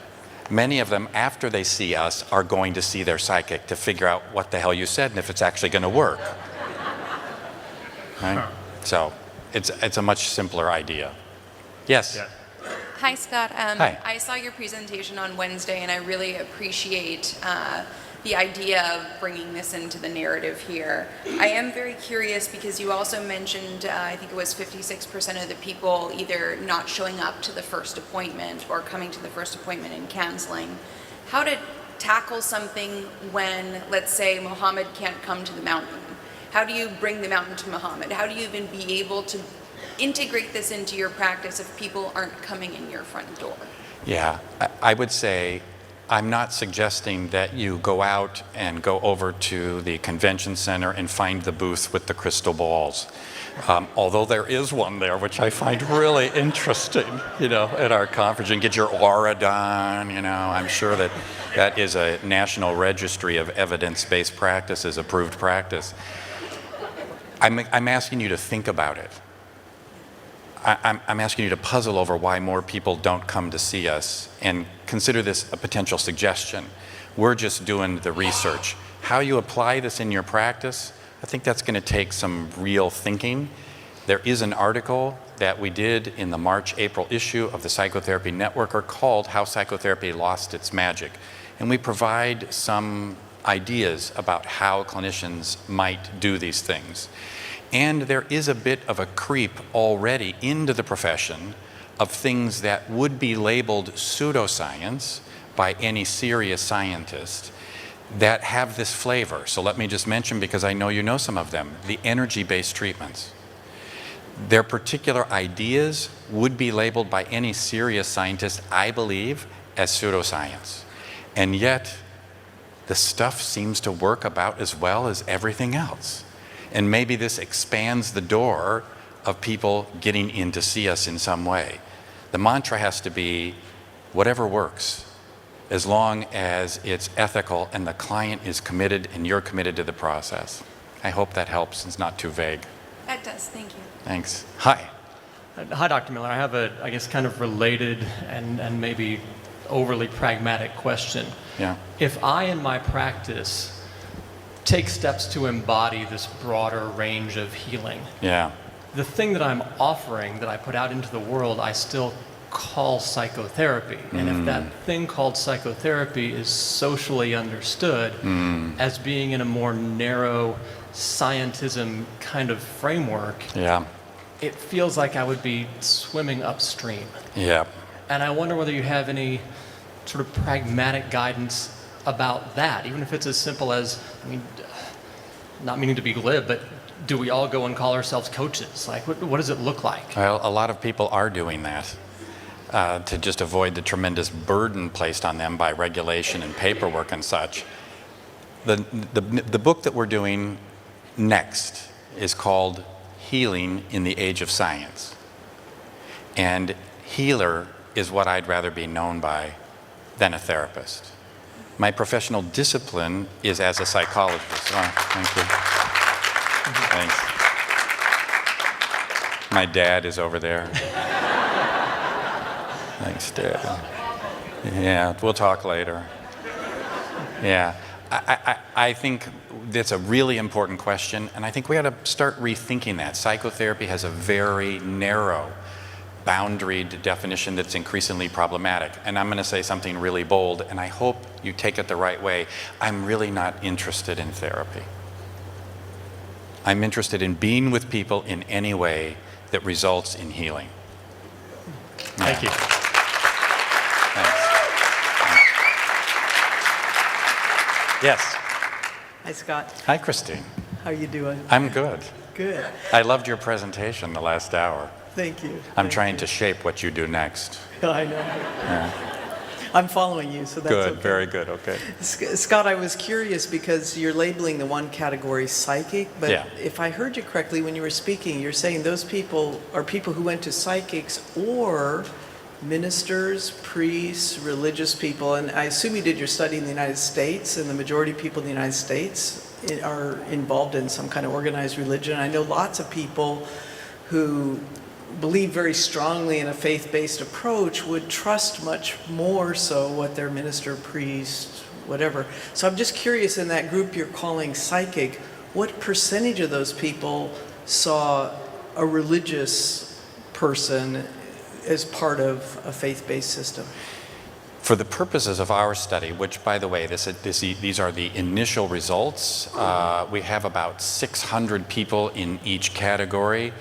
Many of them, after they see us, are going to see their psychic to figure out what the hell you said and if it's actually going to work. Right? So it's a much simpler idea. Yes?
Yeah.
Hi, Scott.
Hi.
I saw your presentation on Wednesday, and I really appreciate the idea of bringing this into the narrative here. I am very curious because you also mentioned, I think it was 56% of the people either not showing up to the first appointment or coming to the first appointment and canceling. How to tackle something when, let's say, Muhammad can't come to the mountain? How do you bring the mountain to Muhammad? How do you even be able to integrate this into your practice if people aren't coming in your front door?
Yeah, I would say I'm not suggesting that you go out and go over to the convention center and find the booth with the crystal balls. Although there is one there, which I find really interesting, at our conference, and get your aura done, I'm sure that is a national registry of evidence-based practices, approved practice. I'm asking you to think about it. I'm asking you to puzzle over why more people don't come to see us and consider this a potential suggestion. We're just doing the research. How you apply this in your practice, I think that's going to take some real thinking. There is an article that we did in the March-April issue of the Psychotherapy Networker called How Psychotherapy Lost Its Magic. And we provide some ideas about how clinicians might do these things. And there is a bit of a creep already into the profession of things that would be labeled pseudoscience by any serious scientist that have this flavor. So let me just mention, because I know you know some of them, the energy-based treatments. Their particular ideas would be labeled by any serious scientist, I believe, as pseudoscience. And yet, the stuff seems to work about as well as everything else. And maybe this expands the door of people getting in to see us in some way. The mantra has to be, whatever works, as long as it's ethical and the client is committed and you're committed to the process. I hope that helps. It's not too vague.
That does, thank you.
Thanks. Hi.
Hi, Dr. Miller. I have a, I guess, kind of related and maybe overly pragmatic question.
Yeah.
If I, in my practice, take steps to embody this broader range of healing,
Yeah.
the thing that I'm offering, that I put out into the world, I still call psychotherapy. And if that thing called psychotherapy is socially understood as being in a more narrow scientism kind of framework,
Yeah.
it feels like I would be swimming upstream.
Yeah.
And I wonder whether you have any sort of pragmatic guidance about that, even if it's as simple as, I mean, not meaning to be glib, but do we all go and call ourselves coaches? Like, what does it look like?
Well, a lot of people are doing that to just avoid the tremendous burden placed on them by regulation and paperwork and such. The book that we're doing next is called Healing in the Age of Science. And healer is what I'd rather be known by than a therapist. My professional discipline is as a psychologist. Oh, thank you. Thanks. My dad is over there. Thanks, Dad. Yeah, we'll talk later. Yeah, I think that's a really important question, and I think we ought to start rethinking that. Psychotherapy has a very narrow, boundaried definition that's increasingly problematic. And I'm going to say something really bold, and I hope you take it the right way. I'm really not interested in therapy. I'm interested in being with people in any way that results in healing.
Thank you.
Yes.
Hi, Scott.
Hi, Christine.
How you doing?
I'm good.
Good.
I loved your presentation the last hour.
Thank you.
I'm trying to shape what you do next.
I know.
Yeah.
I'm following you, so that's
Good,
okay.
very good, okay.
Scott, I was curious because you're labeling the one category psychic, but
Yeah.
if I heard you correctly when you were speaking, you're saying those people are people who went to psychics or ministers, priests, religious people, and I assume you did your study in the United States, and the majority of people in the United States are involved in some kind of organized religion. I know lots of people who believe very strongly in a faith-based approach would trust much more so what their minister, priest, whatever. So I'm just curious, in that group you're calling psychic, what percentage of those people saw a religious person as part of a faith-based system?
For the purposes of our study, which, by the way, these are the initial results, we have about 600 people in each category,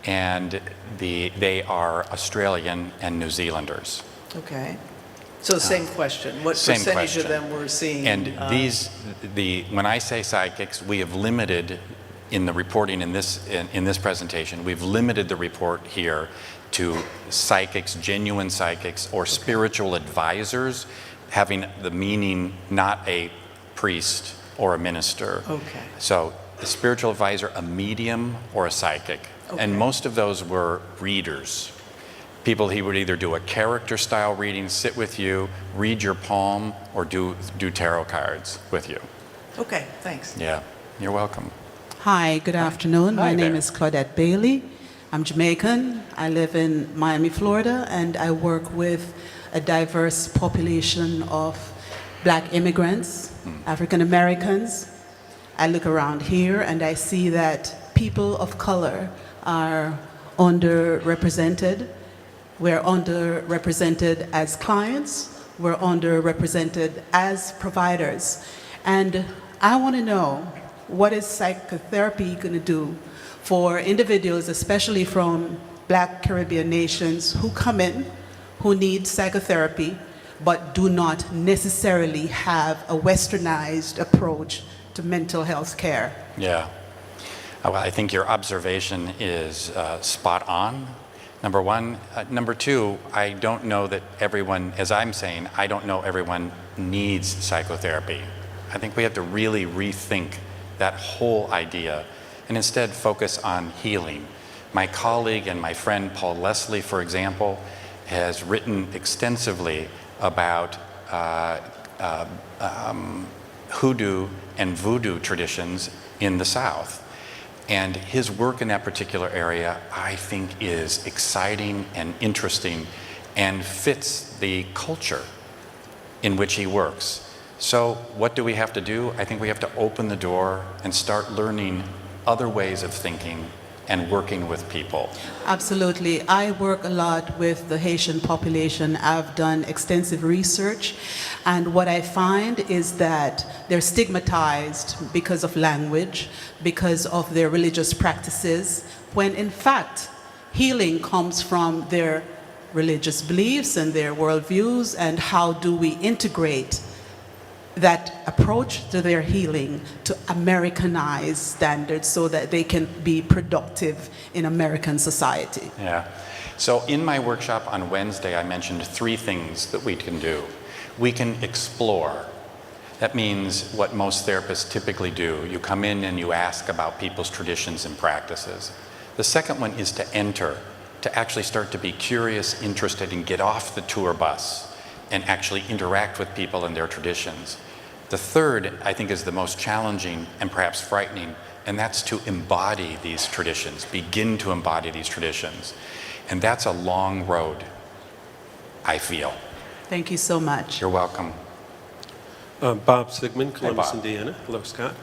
and they are Australian and New Zealanders.
Okay. So the same question. What
Same
percentage
question.
of them were seeing?
And when I say psychics, we have limited in the reporting in this presentation, we've limited the report here to psychics, genuine psychics, or spiritual advisors, having the meaning not a priest or a minister.
Okay.
So a spiritual advisor, a medium, or a psychic.
Okay.
And most of those were readers. People he would either do a character style reading, sit with you, read your palm, or do tarot cards with you.
Okay, thanks.
Yeah, you're welcome.
Hi, good afternoon.
Hi
My name
there.
is Cadet Bailey. I'm Jamaican. I live in Miami, Florida, and I work with a diverse population of black immigrants, African Americans. I look around here and I see that people of color are underrepresented. We're underrepresented as clients. We're underrepresented as providers. And I want to know, what is psychotherapy going to do for individuals, especially from Black Caribbean nations, who come in, who need psychotherapy, but do not necessarily have a westernized approach to mental health care?
Yeah. Well, I think your observation is spot on, number one. Number two, I don't know that everyone, as I'm saying, I don't know everyone needs psychotherapy. I think we have to really rethink that whole idea and instead focus on healing. My colleague and my friend Paul Leslie, for example, has written extensively about hoodoo and voodoo traditions in the South. And his work in that particular area, I think, is exciting and interesting and fits the culture in which he works. So what do we have to do? I think we have to open the door and start learning other ways of thinking and working with people.
Absolutely. I work a lot with the Haitian population. I've done extensive research, and what I find is that they're stigmatized because of language, because of their religious practices, when in fact healing comes from their religious beliefs and their worldviews, and how do we integrate that approach to their healing to Americanized standards so that they can be productive in American society.
Yeah. So in my workshop on Wednesday, I mentioned 3 things that we can do. We can explore. That means what most therapists typically do. You come in and you ask about people's traditions and practices. The second one is to enter, to actually start to be curious, interested, and get off the tour bus and actually interact with people and their traditions. The third, I think, is the most challenging and perhaps frightening, and that's to embody these traditions, begin to embody these traditions. And that's a long road, I feel.
Thank you so much.
You're welcome.
Bob Sigmund, Columbus,
Bob.
Indiana. Hello, Scott.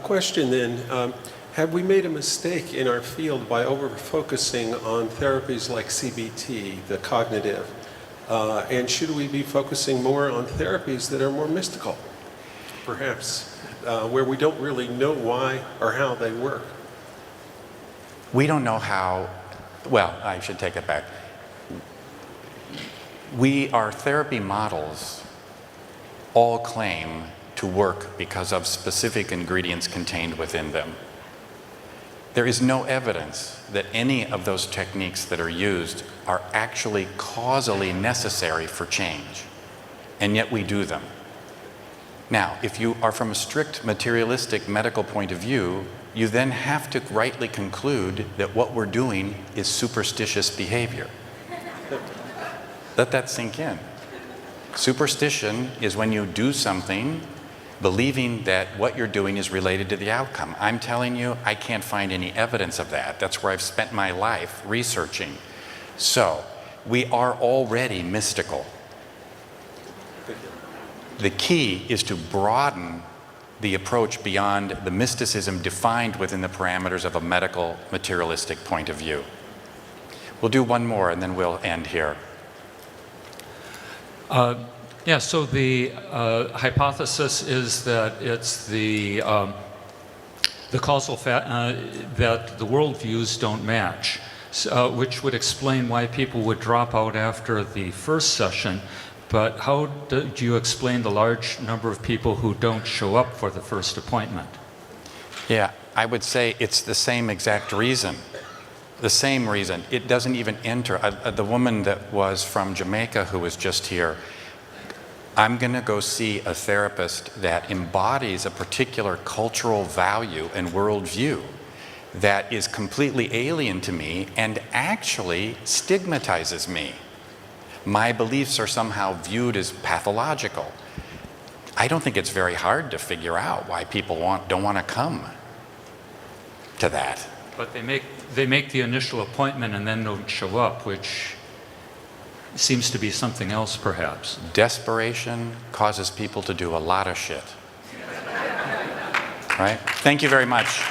Question then, have we made a mistake in our field by over-focusing on therapies like CBT, the cognitive? And should we be focusing more on therapies that are more mystical, perhaps, where we don't really know why or how they work?
We don't know how, well, I should take it back. Our therapy models all claim to work because of specific ingredients contained within them. There is no evidence that any of those techniques that are used are actually causally necessary for change, and yet we do them. Now, if you are from a strict materialistic medical point of view, you then have to rightly conclude that what we're doing is superstitious behavior. Let that sink in. Superstition is when you do something believing that what you're doing is related to the outcome. I'm telling you, I can't find any evidence of that. That's where I've spent my life researching. So, we are already mystical. The key is to broaden the approach beyond the mysticism defined within the parameters of a medical, materialistic point of view. We'll do one more and then we'll end here.
Yeah, so the hypothesis is that it's the causal fact that the worldviews don't match, which would explain why people would drop out after the first session. But how do you explain the large number of people who don't show up for the first appointment?
Yeah, I would say it's the same exact reason. The same reason. It doesn't even enter. The woman that was from Jamaica who was just here, I'm going to go see a therapist that embodies a particular cultural value and worldview that is completely alien to me and actually stigmatizes me. My beliefs are somehow viewed as pathological. I don't think it's very hard to figure out why people don't want to come to that.
But they make the initial appointment and then don't show up, which seems to be something else, perhaps.
Desperation causes people to do a lot of shit. Right? Thank you very much.